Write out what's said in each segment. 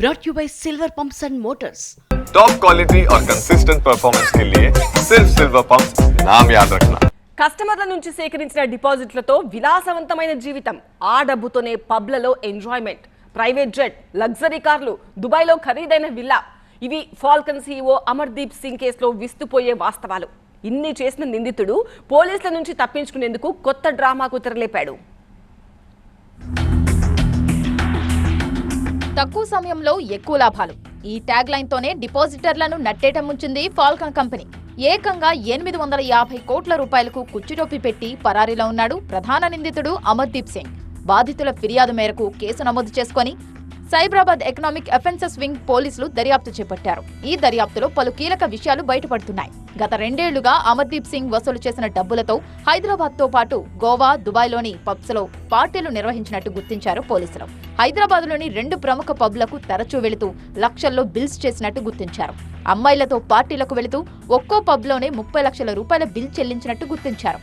brought you by Silver Pumps and Motors. Top quality और consistent performance के लिए सिर्फ सिल्वर पंप्स नाम याद रखना. కస్టమర్ల నుంచి సేకరించిన డిపాజిట్లతో విలాసవంతమైన జీవితం. ఆ డబ్బుతోనే పబ్లలో ఎంజాయ్మెంట్, ప్రైవేట్ జెట్, లగ్జరీ కార్లు, దుబాయ్లో ఖరీదైన విల్లా. ఇవి ఫాల్కన్ సీఈఓ అమర్దీప్ సింగ్ కేసులో విస్తుపోయే వాస్తవాలు. ఇన్ని చేసిన నిందితుడు పోలీసుల నుంచి తప్పించుకునేందుకు కొత్త డ్రామాకు తెరలేపాడు. తక్కువ సమయంలో ఎక్కువ లాభాలు. ఈ ట్యాగ్ లైన్ తోనే డిపాజిటర్లను నట్టేట ముంచింది ఫాల్కన్ కంపెనీ. ఏకంగా 850 కోట్ల రూపాయలకు కుచ్చుటొప్పి పెట్టి పరారీలో ఉన్నాడు ప్రధాన నిందితుడు అమర్దీప్ సింగ్. బాధితుల ఫిర్యాదు మేరకు కేసు నమోదు చేసుకుని సైబరాబాద్ ఎకనామిక్ అఫెన్సెస్ వింగ్ పోలీసులు దర్యాప్తు చేపట్టారు. ఈ దర్యాప్తులో పలు కీలక విషయాలు బయటపడుతున్నాయి. గత 2 ఏళ్లుగా అమర్దీప్ సింగ్ వసూలు చేసిన డబ్బులతో హైదరాబాద్ తో పాటు గోవా, దుబాయ్లోని పబ్స్ లో పార్టీలు నిర్వహించినట్టు గుర్తించారు పోలీసులు. హైదరాబాద్ లోని 2 ప్రముఖ పబ్లకు తరచూ వెళుతూ లక్షల్లో బిల్స్ చేసినట్టు గుర్తించారు. అమ్మాయిలతో పార్టీలకు వెళుతూ ఒక్కో పబ్లోనే 30 లక్షల రూపాయల బిల్ చెల్లించినట్టు గుర్తించారు.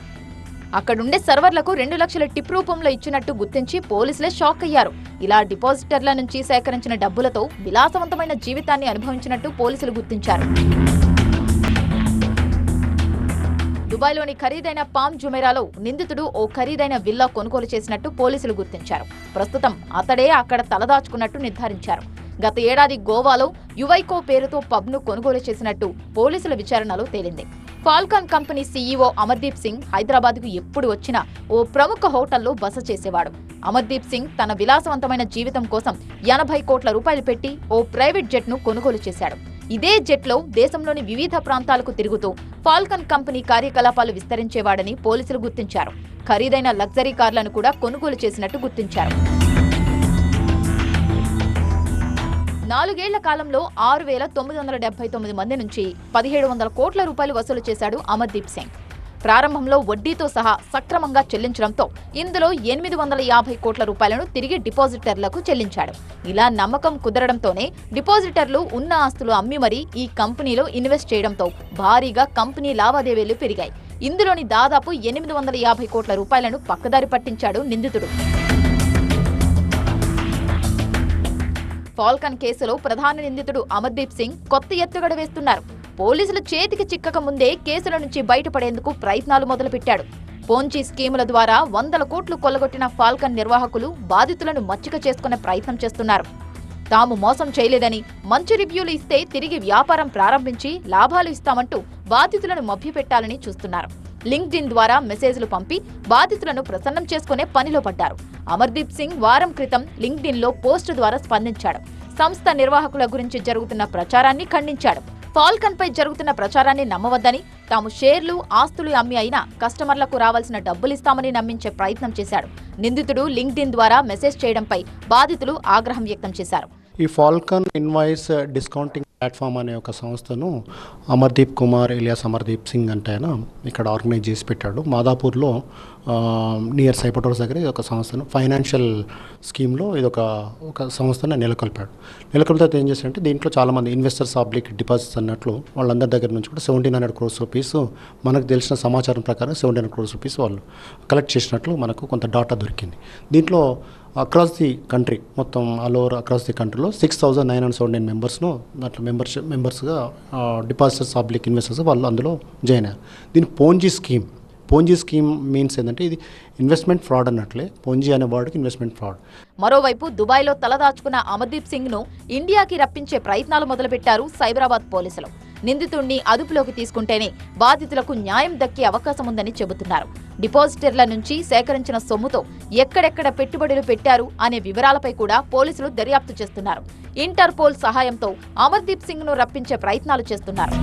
అక్కడుండే సర్వర్లకు 2 లక్షల టిప్ రూపంలో ఇచ్చినట్టు గుర్తించి పోలీసులే షాక్ అయ్యారు. ఇలా డిపాజిటర్ల నుంచి సేకరించిన డబ్బులతో విలాసవంతమైన జీవితాన్ని అనుభవించినట్టు పోలీసులు గుర్తించారు. దుబాయ్లోని ఖరీదైన పామ్ జుమెరాలో నిందితుడు ఓ ఖరీదైన విల్లా కొనుగోలు చేసినట్టు పోలీసులు గుర్తించారు. ప్రస్తుతం అతడే అక్కడ తలదాచుకున్నట్టు నిర్ధారించారు. గత ఏడాది గోవాలో యువైకో పేరుతో పబ్ను కొనుగోలు చేసినట్టు పోలీసుల విచారణలో తేలింది. Falcon company CEO Amardeep Singh హైదరాబాద్కు ఎప్పుడు వచ్చినా ఓ ప్రముఖ హోటల్లో బస చేసేవాడు. అమర్దీప్ సింగ్ తన విలాసవంతమైన జీవితం కోసం 80 కోట్ల రూపాయలు పెట్టి ఓ ప్రైవేట్ జెట్ను కొనుగోలు చేశాడు. ఇదే జెట్లో దేశంలోని వివిధ ప్రాంతాలకు తిరుగుతూ ఫాల్కన్ కంపెనీ కార్యకలాపాలు విస్తరించేవాడని పోలీసులు గుర్తించారు. ఖరీదైన లగ్జరీ కార్లను కూడా కొనుగోలు చేసినట్టు గుర్తించారు. 4 ఏళ్ల కాలంలో 6,979 మంది నుంచి 1,700 కోట్ల రూపాయలు వసూలు చేశాడు అమర్దీప్ సింగ్. ప్రారంభంలో వడ్డీతో సహా సక్రమంగా చెల్లించడంతో ఇందులో 850 కోట్ల రూపాయలను తిరిగి డిపాజిటర్లకు చెల్లించాడు. ఇలా నమ్మకం కుదరడంతోనే డిపాజిటర్లు ఉన్న ఆస్తులు అమ్మి మరీ ఈ కంపెనీలో ఇన్వెస్ట్ చేయడంతో భారీగా కంపెనీ లావాదేవీలు పెరిగాయి. ఇందులోని దాదాపు 850 కోట్ల రూపాయలను పక్కదారి పట్టించాడు నిందితుడు. ఫాల్కన్ కేసులో ప్రధాన నిందితుడు అమర్దీప్ సింగ్ కొత్త ఎత్తుగడ వేస్తున్నారు. పోలీసుల చేతికి చిక్కక ముందే కేసుల నుంచి బయటపడేందుకు ప్రయత్నాలు మొదలుపెట్టాడు. పోంచి స్కీముల ద్వారా 100 కోట్లు కొల్లగొట్టిన ఫాల్కన్ నిర్వాహకులు బాధితులను మచ్చిక చేసుకునే ప్రయత్నం చేస్తున్నారు. తాము మోసం చేయలేదని, మంచి రివ్యూలు ఇస్తే తిరిగి వ్యాపారం ప్రారంభించి లాభాలు ఇస్తామంటూ బాధితులను మభ్యపెట్టాలని చూస్తున్నారు. లింక్డ్ఇన్ ద్వారా మెసేజ్లు పంపి బాధితులను ప్రసన్నం చేసుకునే పనిలో పడ్డారు. అమర్దీప్ సింగ్ వారం క్రితం లింక్డ్ఇన్లో పోస్టు ద్వారా స్పందించాడు. సంస్థ నిర్వాహకుల గురించి జరుగుతున్న ప్రచారాన్ని ఖండించాడు. ఫాల్కన్ పై జరుగుతున్న ప్రచారాన్ని నమ్మవద్దని, తాము షేర్లు, ఆస్తులు అమ్మి అయినా కస్టమర్లకు రావాల్సిన డబ్బులిస్తామని నమ్మించే ప్రయత్నం చేశాడు. నిందితుడు లింక్డ్ఇన్ ద్వారా మెసేజ్ చేయడంపై బాధితులు ఆగ్రహం వ్యక్తం చేశారు. ఈ ఫాల్కన్ ఇన్వాయిస్ డిస్కౌంటింగ్ ప్లాట్ఫామ్ అనే ఒక సంస్థను అమర్దీప్ కుమార్ ఎలియాస్ అమర్దీప్ సింగ్ అంటే ఆయన ఇక్కడ ఆర్గనైజ్ చేసి పెట్టాడు. మాదాపూర్లో నియర్ సైపటోర్స్ దగ్గర ఇది ఒక సంస్థను ఫైనాన్షియల్ స్కీమ్లో ఇది ఒక సంస్థను నెలకొల్పాడు. నెలకొల్పితే ఏం చేశారంటే దీంట్లో చాలామంది ఇన్వెస్టర్స్ ఆబ్లిక్ డిపాజిట్స్ అన్నట్లు వాళ్ళందరి దగ్గర నుంచి కూడా 1700 crores రూపీస్ మనకు తెలిసిన సమాచారం ప్రకారం 1700 crores రూపీస్ వాళ్ళు కలెక్ట్ చేసినట్లు మనకు కొంత డాటా దొరికింది. దీంట్లో అక్రాస్ ది కంట్రీ మొత్తం ఆల్ ఓవర్ అక్రాస్ ది కంట్రీలో 6,979 మెంబర్స్ను దాంట్లో మెంబర్స్గా డిపాజిటర్స్ పబ్లిక్ ఇన్వెస్టర్స్ వాళ్ళు అందులో జాయిన్ అయ్యారు. దీని పోంజీ స్కీమ్ మీన్స్ ఏంటంటే ఇది ఇన్వెస్ట్మెంట్ ఫ్రాడ్ అన్నట్లే. పోంజీ అనే వాడికి ఇన్వెస్ట్మెంట్ ఫ్రాడ్. మరోవైపు దుబాయ్లో తలదాచుకున్న అమర్దీప్ సింగ్ను ఇండియాకి రప్పించే ప్రయత్నాలు మొదలుపెట్టారు సైబరాబాద్ పోలీసులు. నిందితుడిని అదుపులోకి తీసుకుంటేనే బాధితులకు న్యాయం దక్కే అవకాశం ఉందని చెబుతున్నారు. డిపాజిటర్ల నుంచి సేకరించిన సొమ్ముతో ఎక్కడెక్కడ పెట్టుబడులు పెట్టారు అనే వివరాలపై కూడా పోలీసులు దర్యాప్తు చేస్తున్నారు. ఇంటర్పోల్ సహాయంతో అమర్దీప్ సింగ్ను రప్పించే ప్రయత్నాలు చేస్తున్నారు.